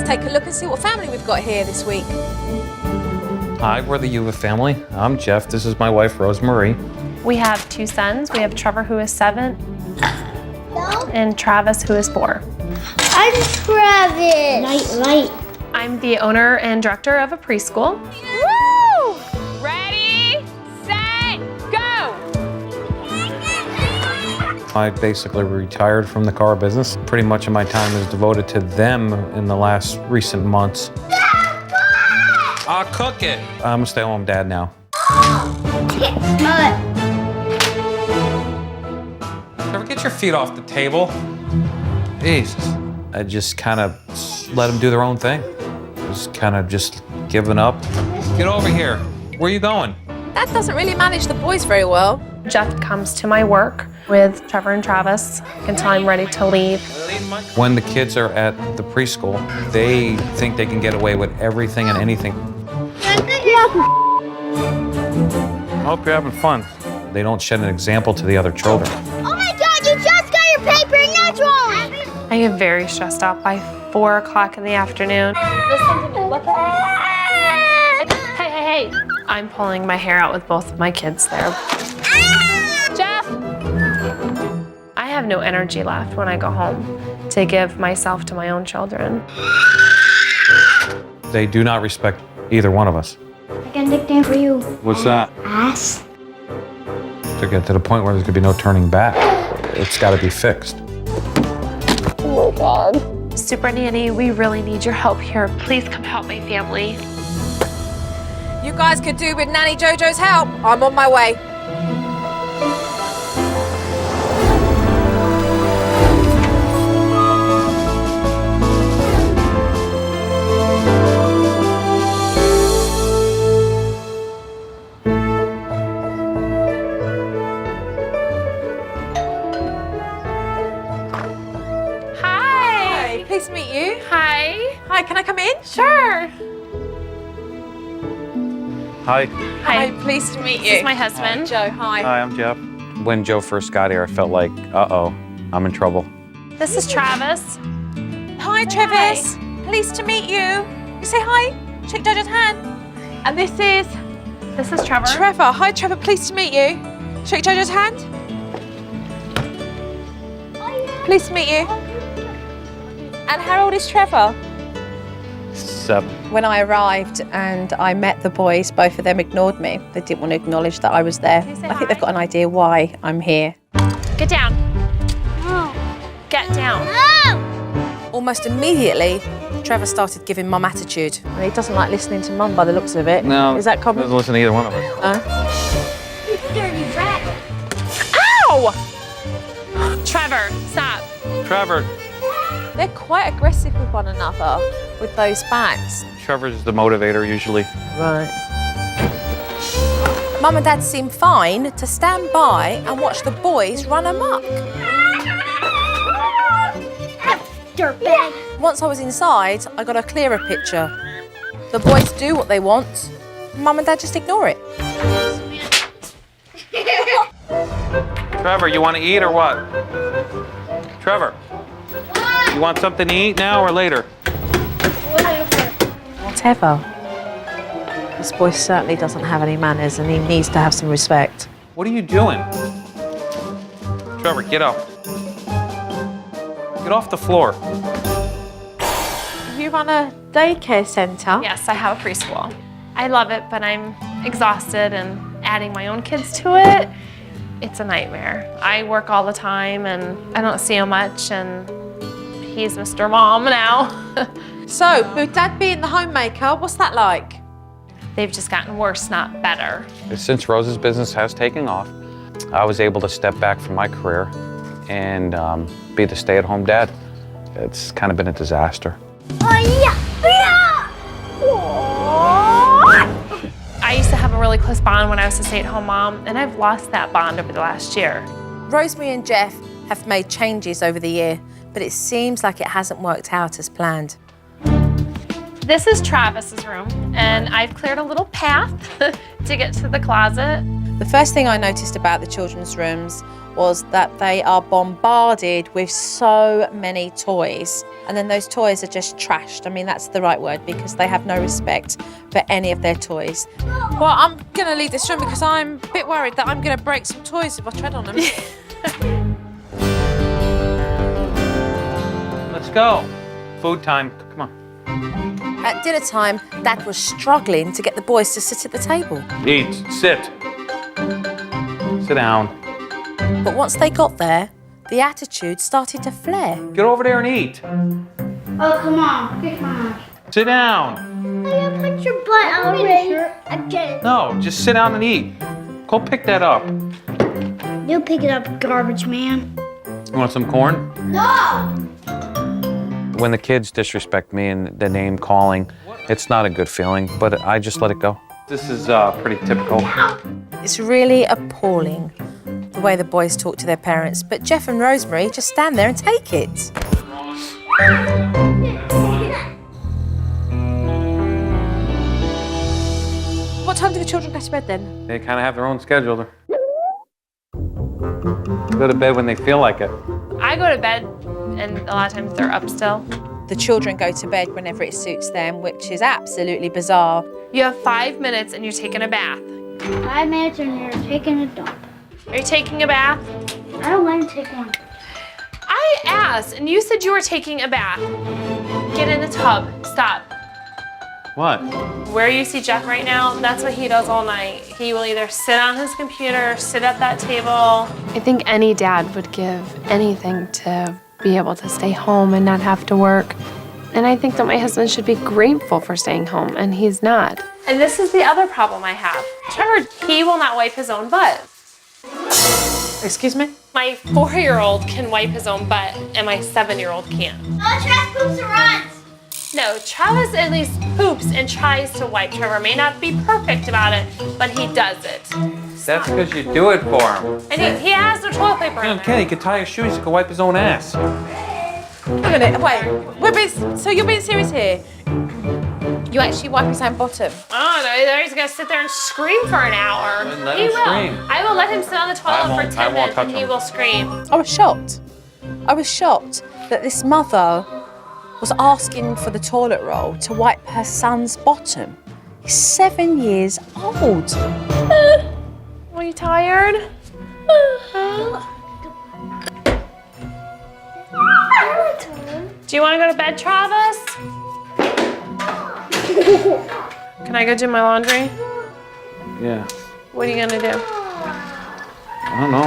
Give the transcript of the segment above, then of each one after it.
Let's take a look and see what family we've got here this week. Hi, we're the Yuva family. I'm Jeff. This is my wife, Rosemary. We have 2 sons. We have Trevor, who is 7, and Travis, who is 4. I'm Travis. Light. I'm the owner and director of a preschool. Woo! Ready, set, go! I basically retired from the car business. Pretty much of my time is devoted to them in the last recent months. I'll cook it. I'm a stay-at-home dad now. Ever get your feet off the table? Jesus. I just kind of let them do their own thing. Just giving up. Get over here. Where are you going? Dad doesn't really manage the boys very well. Jeff comes to my work with Trevor and Travis until I'm ready to leave. When the kids are at the preschool, they think they can get away with everything and anything. I hope you're having fun. They don't set an example to the other children. Oh my God, you just got your paper and that's wrong. I get very stressed out by 4 o'clock in the afternoon. Listen to me, look at me. Hey. I'm pulling my hair out with both of my kids there. Jeff! I have no energy left when I go home to give myself to my own children. They do not respect either one of us. I got a nickname for you. What's that? Ass. To get to the point where there's gonna be no turning back. It's gotta be fixed. Oh my God. Supernanny, we really need your help here. Please come help my family. You guys could do with Nanny Jojo's help. I'm on my way. Hi. Pleased to meet you. Hi. Hi, can I come in? Sure. Hi. Hi, pleased to meet you. This is my husband. Joe, hi. Hi, I'm Jeff. When Joe first got here, I felt like, uh-oh, I'm in trouble. This is Travis. Hi, Travis. Pleased to meet you. You say hi. Shake Jojo's hand. And this is Trevor. Trevor. Hi, Trevor. Pleased to meet you. Shake Jojo's hand. Pleased to meet you. And how old is Trevor? 7. When I arrived and I met the boys, both of them ignored me. They didn't want to acknowledge that I was there. Can you say I think hi? they've got an idea why I'm here. Get down. Get down. Almost immediately, Trevor started giving Mum attitude. And he doesn't like listening to Mum by the looks of it. No. Is that common? Doesn't listen to either one of us. You dirty rat. Ow! Trevor, stop. Trevor. They're quite aggressive with one another with those bats. Trevor's the motivator usually. Right. Mum and Dad seem fine to stand by and watch the boys run amok. Dirtbag. Once I was inside, I got a clearer picture. The boys do what they want. Mum and Dad just ignore it. Trevor, you want to eat or what? Trevor, you want something to eat now or later? Whatever. This boy certainly doesn't have any manners and he needs to have some respect. What are you doing? Trevor, get up. Get off the floor. You run a daycare centre? Yes, I have a preschool. I love it, but I'm exhausted and adding my own kids to it, it's a nightmare. I work all the time and I don't see him much, and he's Mr. Mom now. So, with Dad being the homemaker, what's that like? They've just gotten worse, not better. Since Rose's business has taken off, I was able to step back from my career and be the stay-at-home dad. It's kind of been a disaster. I used to have a really close bond when I was a stay-at-home mom, and I've lost that bond over the last year. Rosemary and Jeff have made changes over the year, but it seems like it hasn't worked out as planned. This is Travis's room, and I've cleared a little path to get to the closet. The first thing I noticed about the children's rooms was that they are bombarded with so many toys. And then those toys are just trashed. I mean, that's the right word, because they have no respect for any of their toys. Well, I'm going to leave this room because I'm a bit worried that I'm going to break some toys if I tread on them. Let's go. Food time. Come on. At dinner time, Dad was struggling to get the boys to sit at the table. Eat. Sit. Sit down. But once they got there, the attitude started to flare. Get over there and eat. Oh, come on. Come on. Sit down. I put your butt already. Again. No, just sit down and eat. Go pick that up. You pick it up, garbage man. You want some corn? No! When the kids disrespect me and the name calling, it's not a good feeling, but I just let it go. This is pretty typical. It's really appalling the way the boys talk to their parents, but Jeff and Rosemary just stand there and take it. What time do the children go to bed then? They kind of have their own schedule. Go to bed when they feel like it. I go to bed, and a lot of times they're up still. The children go to bed whenever it suits them, which is absolutely bizarre. You have 5 minutes and you're taking a bath. 5 minutes and you're taking a dump. Are you taking a bath? I don't want to take one. I asked, and you said you were taking a bath. Get in the tub. Stop. What? Where you see Jeff right now, that's what he does all night. He will either sit on his computer, sit at that table. I think any dad would give anything to be able to stay home and not have to work. And I think that my husband should be grateful for staying home, and he's not. And this is the other problem I have. Trevor, he will not wipe his own butt. Excuse me? My 4-year-old can wipe his own butt, and my 7-year-old can't. No, Travis poops and runs. No, Travis at least poops and tries to wipe. Trevor may not be perfect about it, but he does it. That's because you do it for him. And he has the toilet paper in Okay, he can tie his shoes, he can wipe his own ass. Hang on a minute, wait. So you're being serious here? You actually wipe his own bottom? Oh, no, he's gonna sit there and scream for an hour. Then let He him will. scream. I will let him sit on the toilet for 10 won't minutes touch and he him. will scream. I was shocked. I was shocked that this mother was asking for the toilet roll to wipe her son's bottom. He's 7 years old. Are you tired? Do you want to go to bed, Travis? Can I go do my laundry? Yeah. What are you gonna do? I don't know.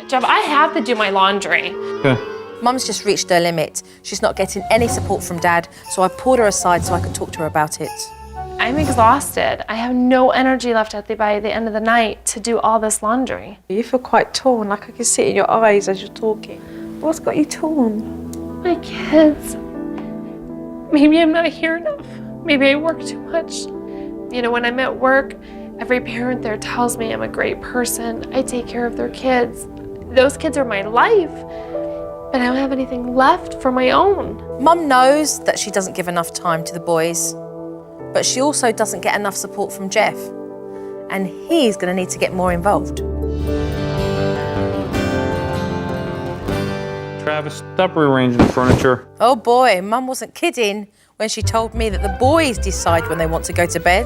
Jeff, I have to do my laundry. Okay. Mum's just reached her limit. She's not getting any support from Dad, so I pulled her aside so I could talk to her about it. I'm exhausted. I have no energy left by the end of the night to do all this laundry. You feel quite torn, like I can see it in your eyes as you're talking. What's got you torn? My kids. Maybe I'm not here enough. Maybe I work too much. You know, when I'm at work, every parent there tells me I'm a great person. I take care of their kids. Those kids are my life. But I don't have anything left for my own. Mum knows that she doesn't give enough time to the boys, but she also doesn't get enough support from Jeff. And he's going to need to get more involved. Travis, stop rearranging the furniture. Oh boy, Mum wasn't kidding when she told me that the boys decide when they want to go to bed.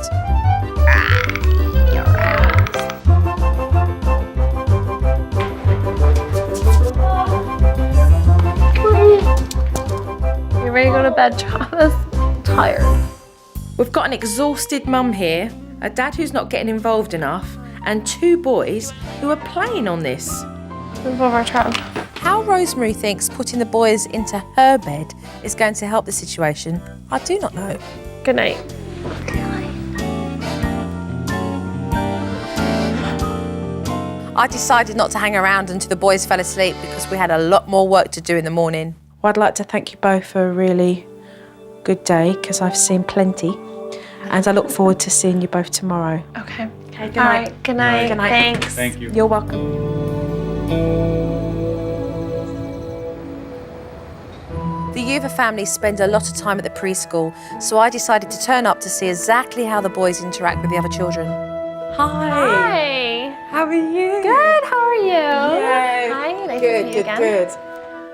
You ready to go to bed, Travis? I'm tired. We've got an exhausted mum here, a dad who's not getting involved enough, and 2 boys who are playing on this. Move over, Trav. How Rosemary thinks putting the boys into her bed is going to help the situation, I do not know. Good night. I decided not to hang around until the boys fell asleep because we had a lot more work to do in the morning. Well, I'd like to thank you both for a really good day, because I've seen plenty. And I look forward to seeing you both tomorrow. Okay. Okay, good All night. right. Good night. Good night. Thanks. Thank you. You're welcome. The Yuva family spend a lot of time at the preschool, so I decided to turn up to see exactly how the boys interact with the other children. Hi. Hi. How are you? Good, how are you? Yay. Hi, nice to Good, see you good, again. good.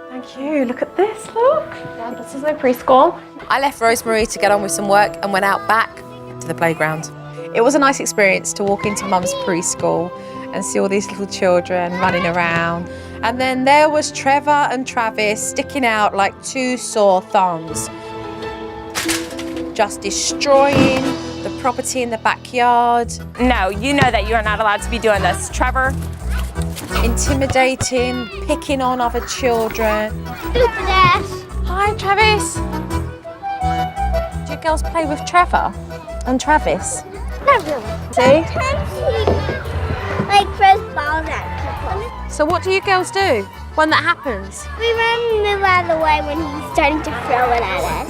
Thank you. Look at this, look. Yeah, this is my preschool. I left Rosemary to get on with some work and went out back to the playground. It was a nice experience to walk into Mum's preschool and see all these little children running around. And then there was Trevor and Travis sticking out like two sore thumbs, just destroying the property in the backyard, No, you know that you are not allowed to be doing this. Trevor, intimidating, picking on other children. Look at that. Hi, Travis. Do you girls play with Trevor and Travis? Not really. See? Sometimes he like throws balls at people. So what do you girls do when that happens? We run and move out of the way when he's starting to throw it at us.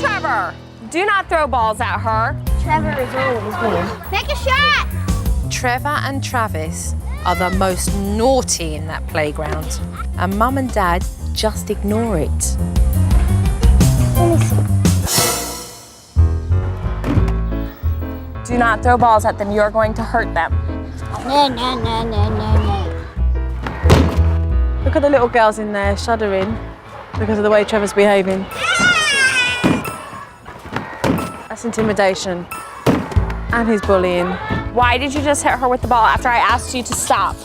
Trevor, do not throw balls at her. Trevor is always mean. Make a shot! Trevor and Travis are the most naughty in that playground, and Mum and Dad just ignore it. Do not throw balls at them. You are going to hurt them. No, no, no, no, no, no. Look at the little girls in there shuddering because of the way Trevor's behaving. That's intimidation. And he's bullying. Why did you just hit her with the ball after I asked you to stop?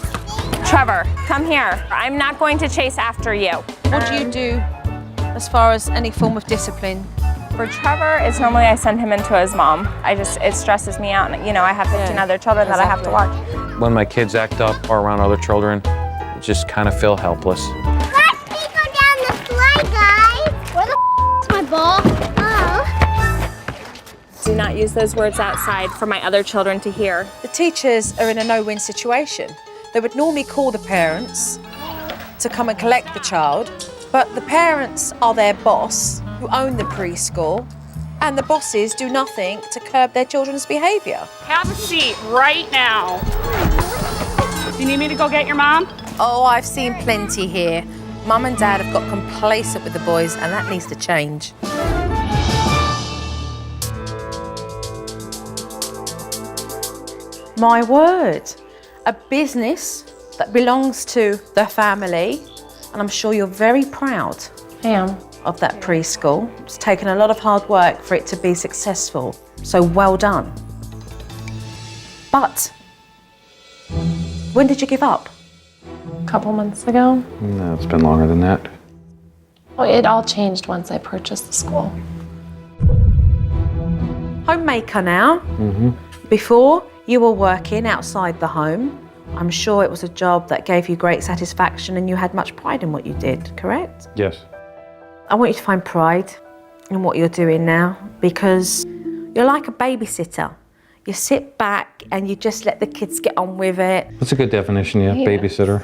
Trevor, come here. I'm not going to chase after you. What do you do as far as any form of discipline? For Trevor, it's normally I send him into his mom. It stresses me out. You know, I have 15 other children that I have to watch. When my kids act up or around other children, I just kind of feel helpless. Let me go down the slide, guys. Where the is my ball? Oh. Do not use those words outside for my other children to hear. The teachers are in a no-win situation. They would normally call the parents to come and collect the child, but the parents are their boss, who own the preschool, and the bosses do nothing to curb their children's behaviour. Have a seat right now. Do you need me to go get your mom? Oh, I've seen plenty here. Mum and Dad have got complacent with the boys, and that needs to change. My word, a business that belongs to the family, and I'm sure you're very proud I am. of that preschool. It's taken a lot of hard work for it to be successful, so well done. But when did you give up? A couple months ago. No, it's been longer than that. Well, it all changed once I purchased the school. Homemaker now. Before, you were working outside the home. I'm sure it was a job that gave you great satisfaction and you had much pride in what you did, correct? Yes. I want you to find pride in what you're doing now because you're like a babysitter. You sit back and you just let the kids get on with it. That's a good definition, yeah, babysitter.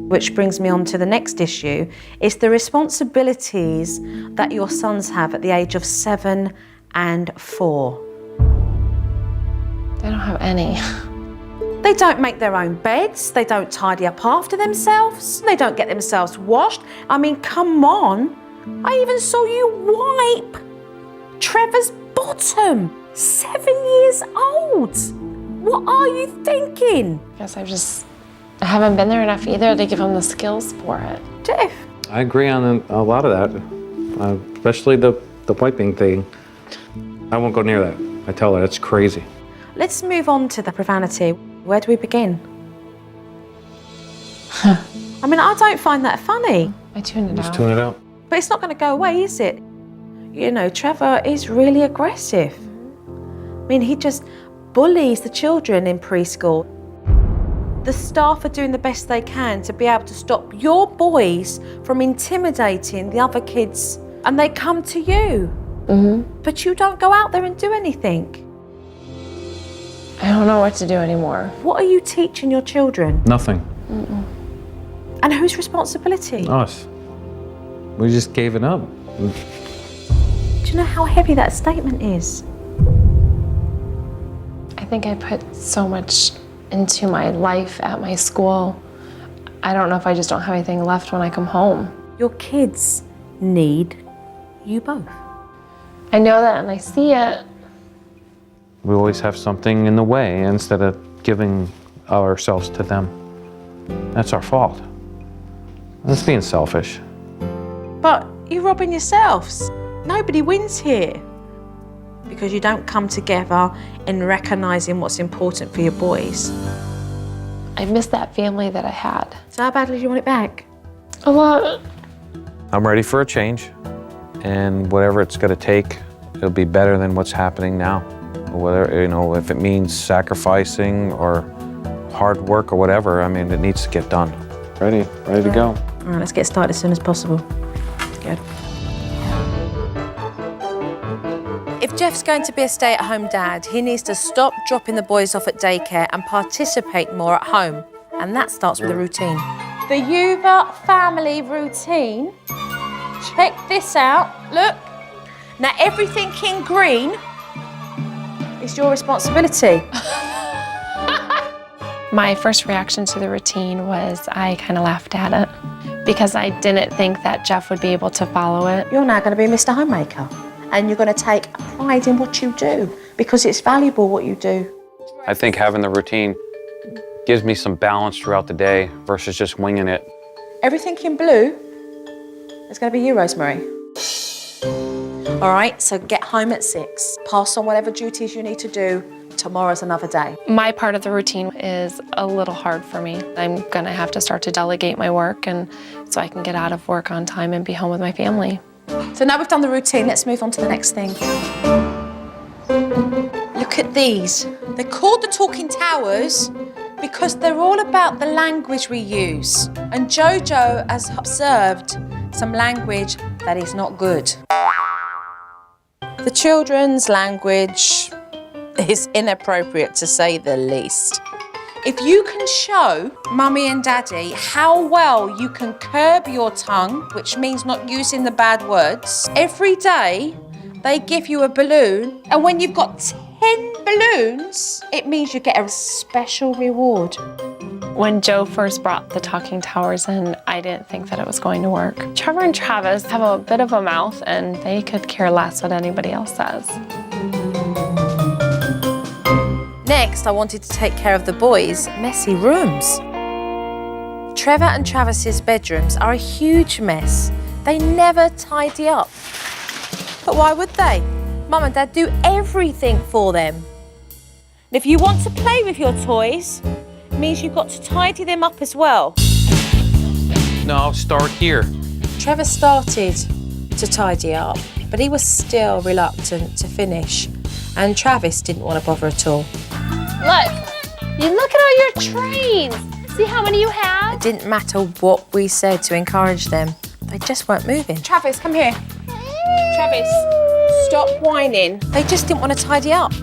Which brings me on to the next issue. It's the responsibilities that your sons have at the age of 7 and 4. They don't have any. They don't make their own beds. They don't tidy up after themselves. They don't get themselves washed. I mean, come on. I even saw you wipe Trevor's bottom. 7 years old. What are you thinking? I guess I haven't been there enough either to give them the skills for it. Jeff. I agree on a lot of that, especially the wiping thing. I won't go near that. I tell her, it's crazy. Let's move on to the profanity. Where do we begin? I mean, I don't find that funny, I tuned it Just out. tune it out. but it's not going to go away, is it? You know, Trevor is really aggressive. I mean, he just bullies the children in preschool. The staff are doing the best they can to be able to stop your boys from intimidating the other kids, and they come to you. But you don't go out there and do anything. I don't know what to do anymore. What are you teaching your children? Nothing. And whose responsibility? Us. We just gave it up. Do you know how heavy that statement is? I think I put so much into my life at my school. I don't know if I just don't have anything left when I come home. Your kids need you both. I know that and I see it, We always have something in the way instead of giving ourselves to them. That's our fault. That's being selfish. But you're robbing yourselves. Nobody wins here. Because you don't come together in recognising what's important for your boys. I miss that family that I had. So how badly do you want it back? A lot. I'm ready for a change, and whatever it's gonna take, it'll be better than what's happening now. Whether, you know, if it means sacrificing or hard work or whatever, I mean, it needs to get done. Ready to go. All right, let's get started as soon as possible. Good. If Jeff's going to be a stay-at-home dad, he needs to stop dropping the boys off at daycare and participate more at home. And that starts with a routine. The Yuva family routine. Check this out. Look. Now, everything in green is your responsibility. My first reaction to the routine was I kind of laughed at it because I didn't think that Jeff would be able to follow it. You're now going to be Mr. Homemaker, and you're going to take pride in what you do because it's valuable what you do. I think having the routine gives me some balance throughout the day versus just winging it. Everything in blue is going to be you, Rosemary. All right, so get home at 6. Pass on whatever duties you need to do. Tomorrow's another day. My part of the routine is a little hard for me. I'm gonna have to start to delegate my work and so I can get out of work on time and be home with my family. So now we've done the routine, let's move on to the next thing. Look at these. They're called the Talking Towers because they're all about the language we use. And Jojo has observed some language that is not good. The children's language is inappropriate, to say the least. If you can show Mummy and Daddy how well you can curb your tongue, which means not using the bad words, every day they give you a balloon, and when you've got 10 balloons, it means you get a special reward. When Joe first brought the Talking Towers in, I didn't think that it was going to work. Trevor and Travis have a bit of a mouth and they could care less what anybody else says. Next, I wanted to take care of the boys' messy rooms. Trevor and Travis's bedrooms are a huge mess. They never tidy up. But why would they? Mum and Dad do everything for them. And if you want to play with your toys, it means you've got to tidy them up as well. No, start here. Trevor started to tidy up, but he was still reluctant to finish. And Travis didn't want to bother at all. Look, you look at all your trains. See how many you have? It didn't matter what we said to encourage them. They just weren't moving. Travis, come here. Travis, stop whining. They just didn't want to tidy up.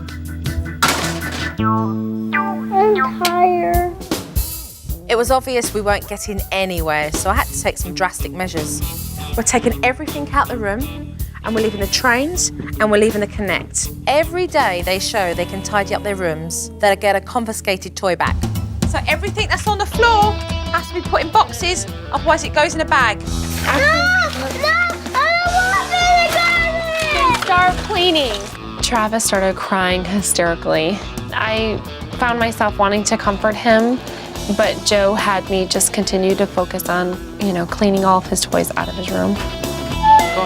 I'm tired. It was obvious we weren't getting anywhere, so I had to take some drastic measures. We're taking everything out the room, and we're leaving the trains, and we're leaving the Connect. Every day they show they can tidy up their rooms, they'll get a confiscated toy back. So everything that's on the floor has to be put in boxes, otherwise it goes in a bag. No, I don't want to Start cleaning. Travis started crying hysterically. I found myself wanting to comfort him, but Joe had me just continue to focus on, cleaning all of his toys out of his room. Go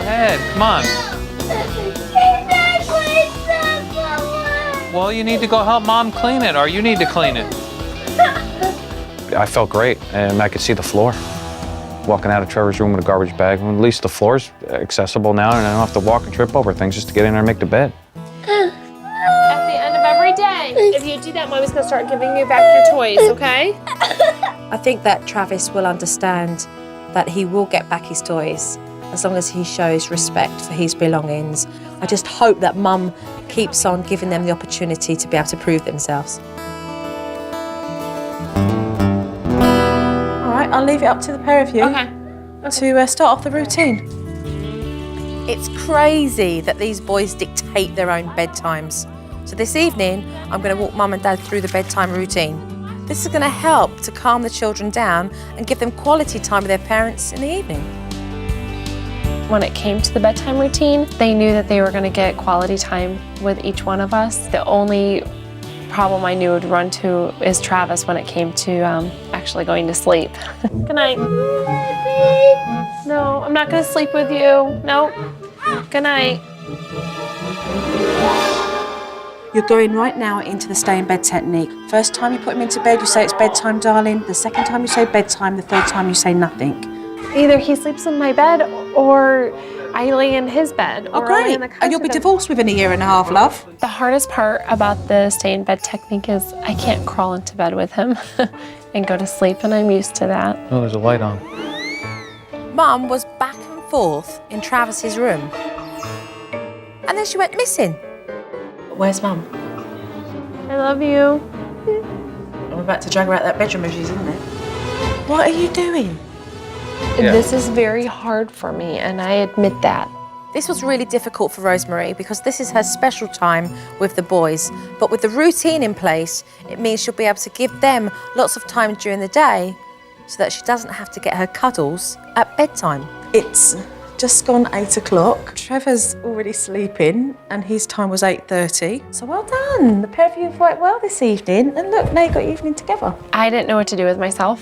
ahead, come on. Well, you need to go help Mom clean it, or you need to clean it. I felt great, and I could see the floor. Walking out of Trevor's room with a garbage bag, at least the floor's accessible now, and I don't have to walk and trip over things just to get in there and make the bed. At the end of every day, if you do that, Mommy's gonna start giving you back your toys, okay? I think that Travis will understand that he will get back his toys as long as he shows respect for his belongings. I just hope that Mum keeps on giving them the opportunity to be able to prove themselves. All right, I'll leave it up to the pair of you to start off the routine. It's crazy that these boys dictate their own bedtimes. So this evening, I'm going to walk Mum and Dad through the bedtime routine. This is going to help to calm the children down and give them quality time with their parents in the evening. When it came to the bedtime routine, they knew that they were going to get quality time with each one of us. The only problem I knew would run to is Travis when it came to actually going to sleep. Good night. No, I'm not going to sleep with you. Nope. Good night. You're going right now into the stay in bed technique. First time you put him into bed, you say it's bedtime, darling. The second time you say bedtime, the third time you say nothing. Either he sleeps in my bed or I lay in his bed. Oh, or I lay great. in the couch And you'll be with him. divorced within a year and a half, love. The hardest part about the stay in bed technique is I can't crawl into bed with him and go to sleep, and I'm used to that. Oh, there's a light on. Mum was back and forth in Travis's room. And then she went missing. Where's Mum? I love you. I'm about to drag her out that bedroom if she's in there. What are you doing? Yeah. This is very hard for me, and I admit that. This was really difficult for Rosemary because this is her special time with the boys. But with the routine in place, it means she'll be able to give them lots of time during the day so that she doesn't have to get her cuddles at bedtime. It's just gone 8 o'clock. Trevor's already sleeping and his time was 8:30. So well done. The pair of you have worked well this evening. And look, now you've got evening together. I didn't know what to do with myself.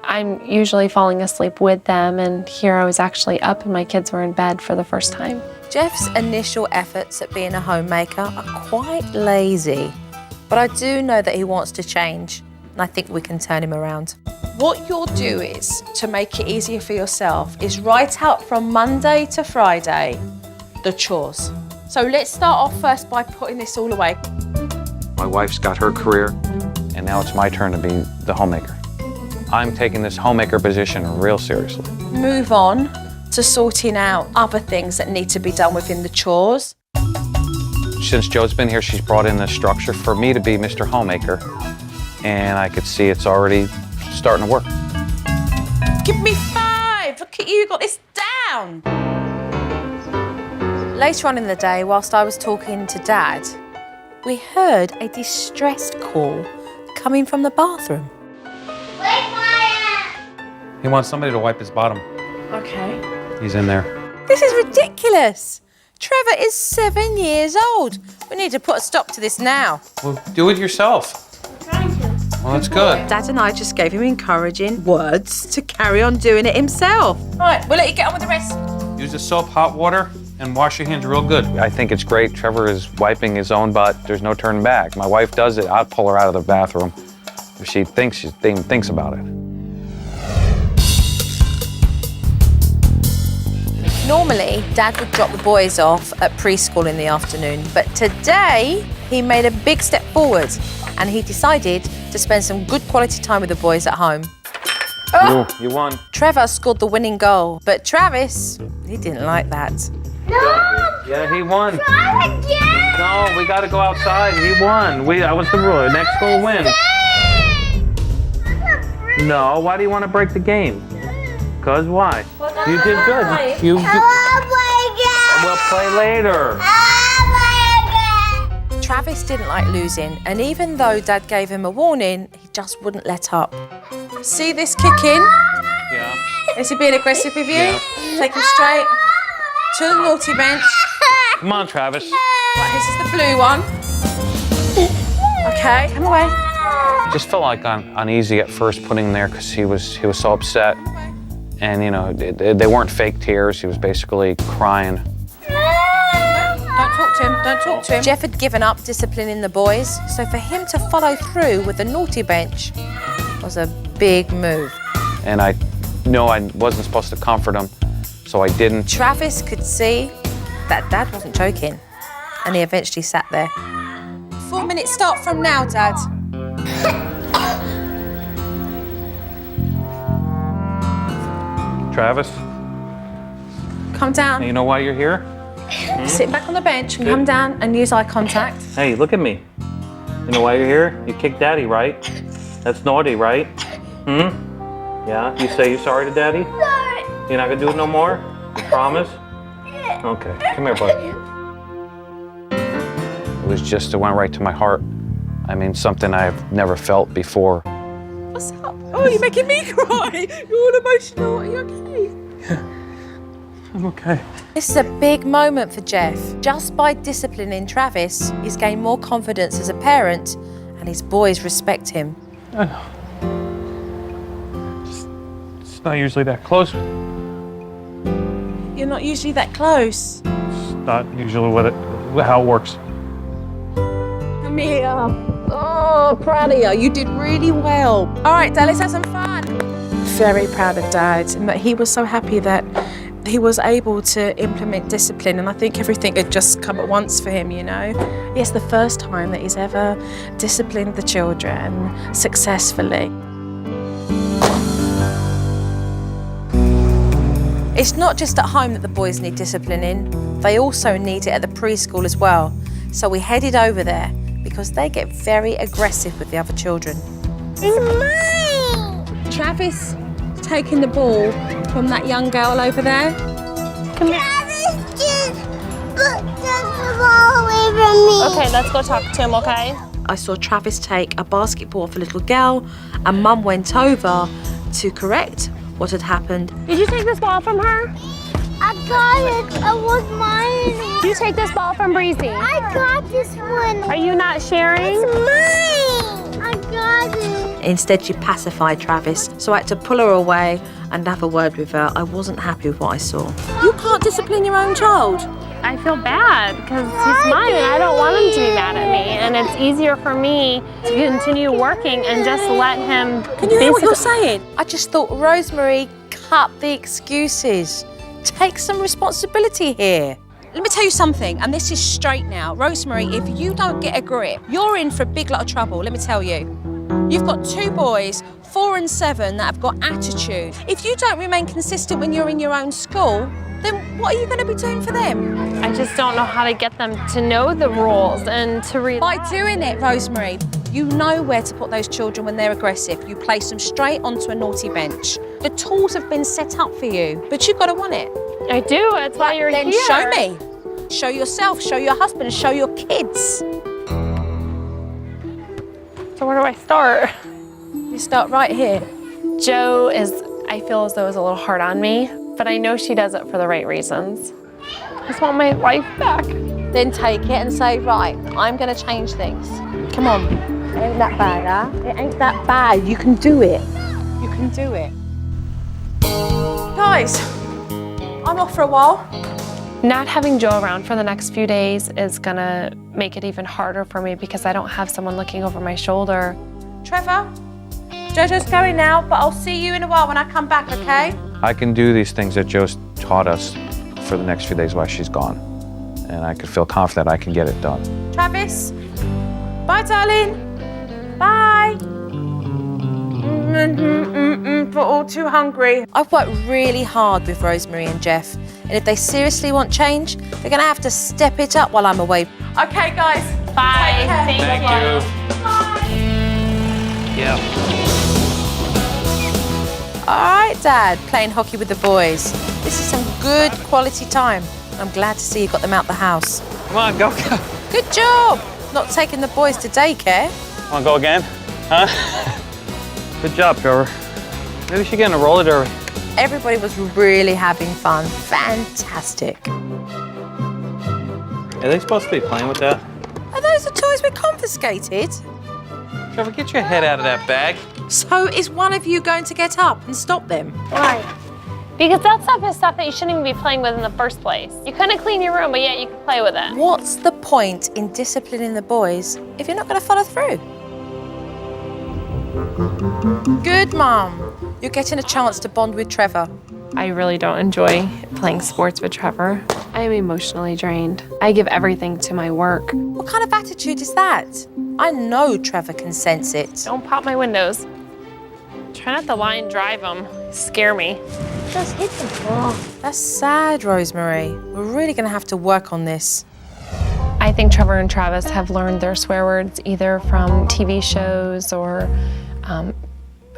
I'm usually falling asleep with them, and here I was actually up and my kids were in bed for the first time. Jeff's initial efforts at being a homemaker are quite lazy, but I do know that he wants to change, and I think we can turn him around. What you'll do is, to make it easier for yourself, is write out from Monday to Friday the chores. So let's start off first by putting this all away. My wife's got her career, and now it's my turn to be the homemaker. I'm taking this homemaker position real seriously. Move on to sorting out other things that need to be done within the chores. Since Joe's been here, she's brought in the structure for me to be Mr. Homemaker, and I could see it's already starting to work. Give me 5. Look at you got this down. Later on in the day, whilst I was talking to Dad, we heard a distressed call coming from the bathroom. He wants somebody to wipe his bottom. Okay. He's in there. This is ridiculous. Trevor is 7 years old. We need to put a stop to this now. Well, do it yourself. Well, that's good. Dad and I just gave him encouraging words to carry on doing it himself. Right, we'll let you get on with the rest. Use the soap, hot water, and wash your hands real good. I think it's great. Trevor is wiping his own butt. There's no turning back. My wife does it. I'd pull her out of the bathroom if she thinks about it. Normally, Dad would drop the boys off at preschool in the afternoon, but today he made a big step forward and he decided to spend some good quality time with the boys at home. Ooh, you won. Trevor scored the winning goal, but Travis, he didn't like that. No! Yeah, he won. Try again! No, we got to go outside. He won. That was the rule. Next goal wins. No, why do you want to break the game? Because why? You did good. You I wanna play again! We'll play later. I wanna play again! Travis didn't like losing, and even though Dad gave him a warning, he just wouldn't let up. See this kick in? Yeah. Is he being aggressive with you? Yeah. Take him straight to the naughty bench. Come on, Travis. Right, this is the blue one. Okay, come away. I just felt like uneasy at first putting him there because he was so upset. And, you know, they weren't fake tears. He was basically crying. Don't talk to him, don't talk to him. Jeff had given up disciplining the boys, so for him to follow through with the naughty bench was a big move. And I know I wasn't supposed to comfort him, so I didn't. Travis could see that Dad wasn't joking, and he eventually sat there. 4 minutes start from now, Dad. Travis, Come down. you know why you're here? Sit back on the bench and come down and use eye contact. Hey, look at me. You know why you're here? You kicked Daddy, right? That's naughty, right? Yeah? You say you're sorry to Daddy? Sorry. You're not gonna do it no more? You promise? Okay, come here, bud. It was just, it went right to my heart. I mean, something I've never felt before. What's up? Oh, you're making me cry. You're all emotional. Are you okay? I'm okay. This is a big moment for Jeff. Just by disciplining Travis, he's gained more confidence as a parent and his boys respect him. I know. It's not usually that close. You're not usually that close. It's not usually how it works. Come here. Oh, proud of you. You did really well. All right, Dad, let's have some fun. Very proud of Dad and that he was so happy that he was able to implement discipline, and I think everything had just come at once for him, you know. It's the first time that he's ever disciplined the children successfully. It's not just at home that the boys need disciplining, they also need it at the preschool as well. So we headed over there because they get very aggressive with the other children. It's mine! Travis is taking the ball from that young girl over there. Travis just took the ball away from me. Okay, let's go talk to him, okay? I saw Travis take a basketball off a little girl and Mum went over to correct what had happened. Did you take this ball from her? I got it. It was mine. Did you take this ball from Breezy? I got this one. Are you not sharing? It's mine. I got it. Instead, she pacified Travis, so I had to pull her away and have a word with her. I wasn't happy with what I saw. You can't discipline your own child. I feel bad because he's mine and I don't want him to be mad at me. And it's easier for me to continue working and just let him. Can you hear what you're saying? I just thought, Rosemary, cut the excuses. Take some responsibility here. Let me tell you something, and this is straight now. Rosemary, if you don't get a grip, you're in for a big lot of trouble, let me tell you. You've got 2 boys, 4 and 7, that have got attitude. If you don't remain consistent when you're in your own school, then what are you going to be doing for them? I just don't know how to get them to know the rules and to read. By doing it, Rosemary, you know where to put those children when they're aggressive. You place them straight onto a naughty bench. The tools have been set up for you, but you've got to want it. I do, that's why you're then here. Show me. Show yourself, show your husband, show your kids. So where do I start? You start right here. Joe I feel as though is a little hard on me, but I know she does it for the right reasons. I just want my life back. Then take it and say, right, I'm going to change things. Come on. It ain't that bad, huh? It ain't that bad. You can do it. You can do it. Guys, I'm off for a while. Not having Joe around for the next few days is gonna make it even harder for me because I don't have someone looking over my shoulder. Trevor, Jojo's going now, but I'll see you in a while when I come back, okay? I can do these things that Joe's taught us for the next few days while she's gone. And I could feel confident I can get it done. Travis, bye, darling. Bye. But all too hungry. I've worked really hard with Rosemary and Jeff, and if they seriously want change, they're gonna have to step it up while I'm away. Okay, guys. Bye. Thank you. Yeah. All right, Dad, playing hockey with the boys. This is some good quality time. I'm glad to see you got them out the house. Come on, go. Good job. Not taking the boys to daycare. Want to go again? Huh? Good job, Trevor. Maybe we should get in a roller derby. Everybody was really having fun. Fantastic. Are they supposed to be playing with that? Are those the toys we confiscated? Trevor, get your head out of that bag. So is one of you going to get up and stop them? Why? Because that stuff is stuff that you shouldn't even be playing with in the first place. You couldn't clean your room, but yet you could play with it. What's the point in disciplining the boys if you're not going to follow through? Good, Mum. You're getting a chance to bond with Trevor. I really don't enjoy playing sports with Trevor. I am emotionally drained. I give everything to my work. What kind of attitude is that? I know Trevor can sense it. Don't pop my windows. Try not to lie and drive them. Scare me. Just hit the ball. That's sad, Rosemary. We're really going to have to work on this. I think Trevor and Travis have learned their swear words either from TV shows or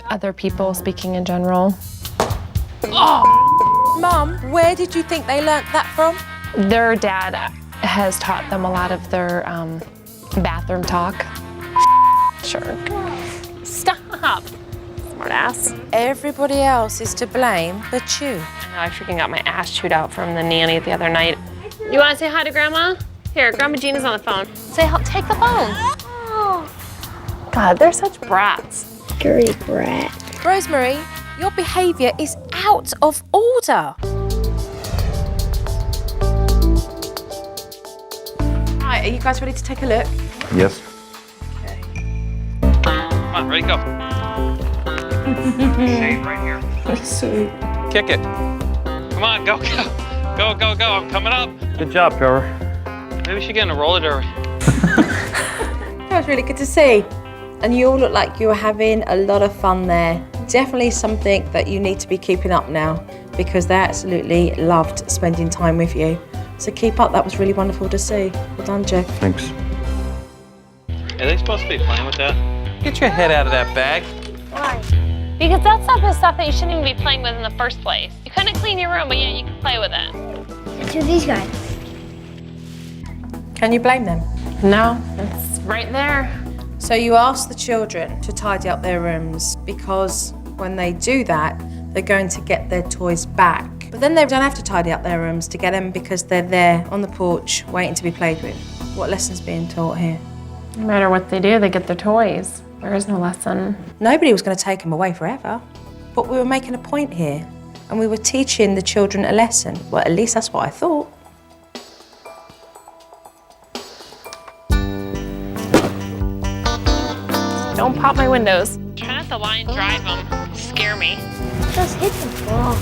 other people speaking in general. Oh! Mum, where did you think they learnt that from? Their dad has taught them a lot of their bathroom talk. Sure. Stop. smart ass. Everybody else is to blame but you. I know I freaking got my ass chewed out from the nanny the other night. You want to say hi to Grandma? Here, Grandma Jean is on the phone. Take the phone. Oh. God, they're such brats. Dirty brat. Rosemary, your behaviour is out of order. Right, are you guys ready to take a look? Yes. Come on, ready, go. Shade right here. Sweet. Kick it. Come on, go, go. Go, go, go. I'm coming up. Good job, Trevor. Maybe we should get in a roller derby. That was really good to see. And you all look like you were having a lot of fun there. Definitely something that you need to be keeping up now because they absolutely loved spending time with you. So keep up, that was really wonderful to see. Well done, Jeff. Thanks. Are they supposed to be playing with that? Get your head out of that bag. Why? Because that stuff is stuff that you shouldn't even be playing with in the first place. You couldn't clean your room, but yet you can play with it. To these guys. Can you blame them? No, it's right there. So you ask the children to tidy up their rooms because when they do that, they're going to get their toys back. But then they don't have to tidy up their rooms to get them because they're there on the porch waiting to be played with. What lesson's being taught here? No matter what they do, they get their toys. There is no lesson. Nobody was going to take them away forever. But we were making a point here and we were teaching the children a lesson. Well, at least that's what I thought. Don't pop my windows. Try not to lie and drive them. Scare me. Just hit the ball.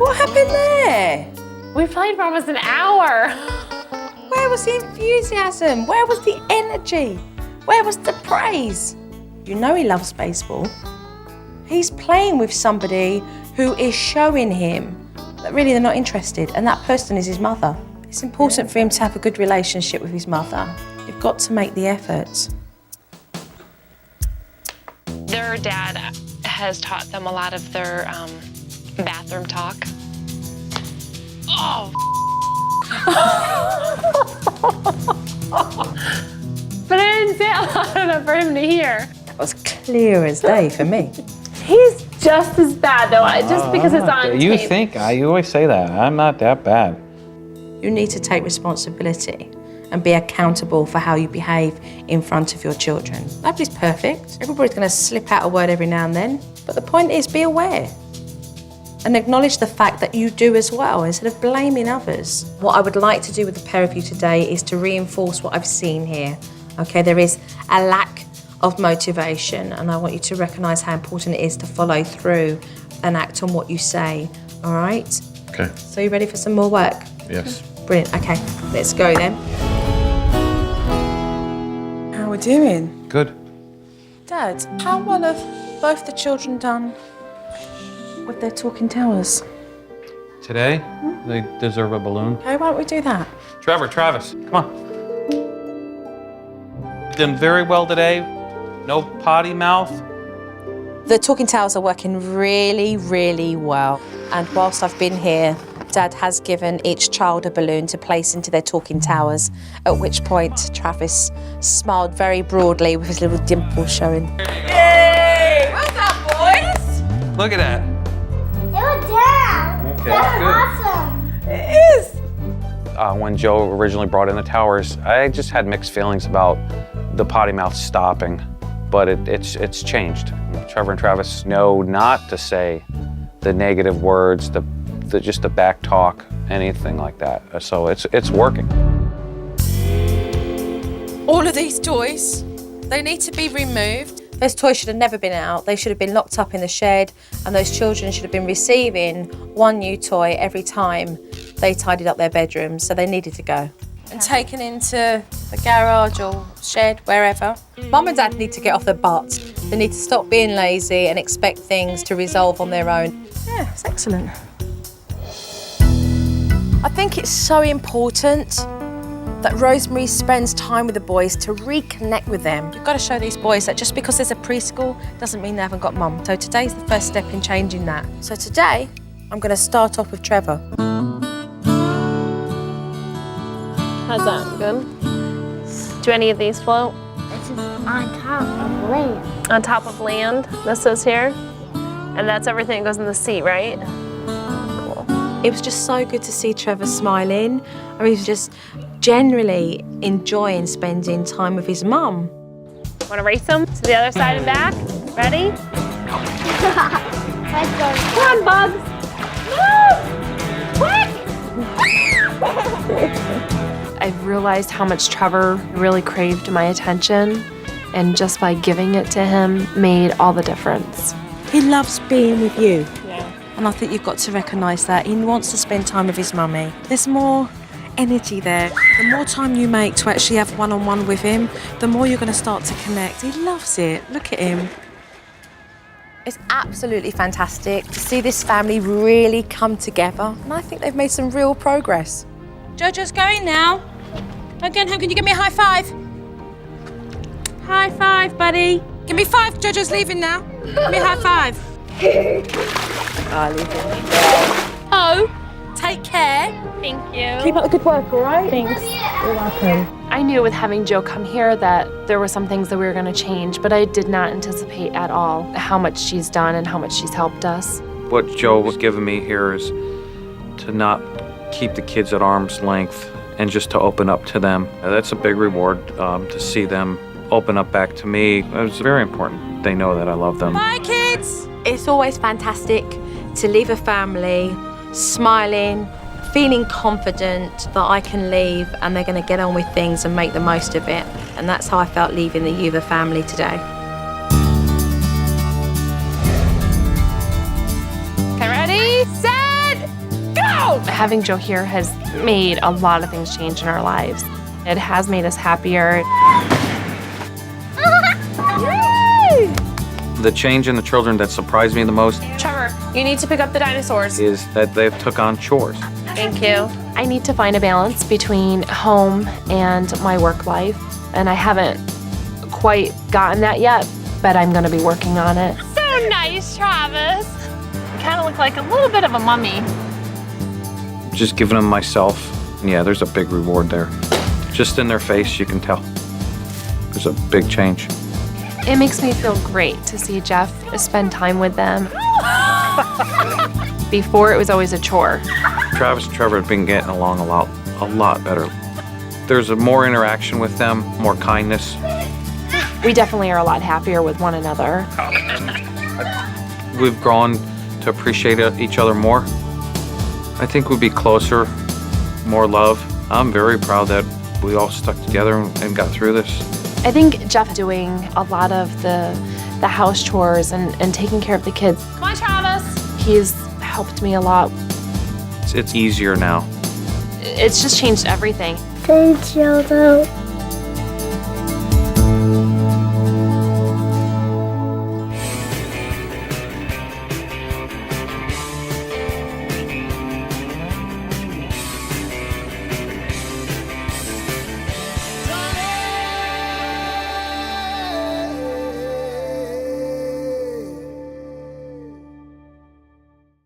What happened there? We played for almost an hour. Where was the enthusiasm? Where was the energy? Where was the praise? You know he loves baseball. He's playing with somebody who is showing him that really they're not interested, and that person is his mother. It's important for him to have a good relationship with his mother. You've got to make the effort. Their dad has taught them a lot of their bathroom talk. Oh. But I didn't say it loud enough for him to hear. That was clear as day for me. He's just as bad though, just because it's on You tape. think, you always say that. I'm not that bad. You need to take responsibility and be accountable for how you behave in front of your children. Nobody's perfect. Everybody's going to slip out a word every now and then. But the point is, be aware and acknowledge the fact that you do as well, instead of blaming others. What I would like to do with the pair of you today is to reinforce what I've seen here. Okay, there is a lack of motivation, and I want you to recognise how important it is to follow through and act on what you say, all right? Okay. So you ready for some more work? Yes. Brilliant, okay, let's go then. How we doing? Good. Dad, how well have both the children done with their talking towers? Today, they deserve a balloon. Okay, why don't we do that? Trevor, Travis, come on. Done very well today. No potty mouth. The talking towers are working really, really well. And whilst I've been here, Dad has given each child a balloon to place into their talking towers, at which point Travis smiled very broadly with his little dimple showing. Yay! Well done, boys! Look at that. They were down. Okay, That's good. awesome. It is! When Joe originally brought in the towers, I just had mixed feelings about the potty mouth stopping, but it's changed. Trevor and Travis know not to say the negative words, just the back talk, anything like that. So it's working. All of these toys, they need to be removed. Those toys should have never been out. They should have been locked up in the shed, and those children should have been receiving one new toy every time they tidied up their bedrooms, so they needed to go. And taken into the garage or shed, wherever. Mum and Dad need to get off their butts. They need to stop being lazy and expect things to resolve on their own. Yeah, it's excellent. I think it's so important that Rosemary spends time with the boys to reconnect with them. You've got to show these boys that just because there's a preschool doesn't mean they haven't got mum. So today's the first step in changing that. So today, I'm going to start off with Trevor. How's that? Good? Do any of these float? This is on top of land. On top of land, this is here? And that's everything that goes in the seat, right? It was just so good to see Trevor smiling. I mean, he was just generally enjoying spending time with his mum. Want to race them to the other side and back? Ready? Let's go. Come on, Bugs. Move! I've realized how much Trevor really craved my attention, and just by giving it to him made all the difference. He loves being with you. And I think you've got to recognise that. He wants to spend time with his mummy. There's more energy there. The more time you make to actually have one-on-one with him, the more you're going to start to connect. He loves it. Look at him. It's absolutely fantastic to see this family really come together. And I think they've made some real progress. Jojo's going now. Again, can you give me a high five? High five, buddy. Give me 5. Jojo's leaving now. Give me a high five. Oh, take care. Thank you. Keep up the good work, all right? Thanks. You're welcome. I knew with having Joe come here that there were some things that we were going to change, but I did not anticipate at all how much she's done and how much she's helped us. What Joe was giving me here is to not keep the kids at arm's length and just to open up to them. That's a big reward to see them open up back to me. It's very important. They know that I love them. Bye, kids. It's always fantastic to leave a family smiling, feeling confident that I can leave and they're going to get on with things and make the most of it. And that's how I felt leaving the Yuva family today. Okay, ready, set, go! Having Joe here has made a lot of things change in our lives. It has made us happier. The change in the children that surprised me the most Trevor, you need to pick up the dinosaurs. is that they've took on chores. Thank you. I need to find a balance between home and my work life, and I haven't quite gotten that yet, but I'm gonna be working on it. So nice, Travis. You kind of look like a little bit of a mummy. Just giving them myself. Yeah, there's a big reward there. Just in their face, you can tell. There's a big change. It makes me feel great to see Jeff spend time with them. Before, it was always a chore. Travis and Trevor have been getting along a lot better. There's more interaction with them, more kindness. We definitely are a lot happier with one another. We've grown to appreciate each other more. I think we'd be closer, more love. I'm very proud that we all stuck together and got through this. I think Jeff doing a lot of the house chores and taking care of the kids. Come on, Travis. He's helped me a lot. It's easier now. It's just changed everything. Thank you, though.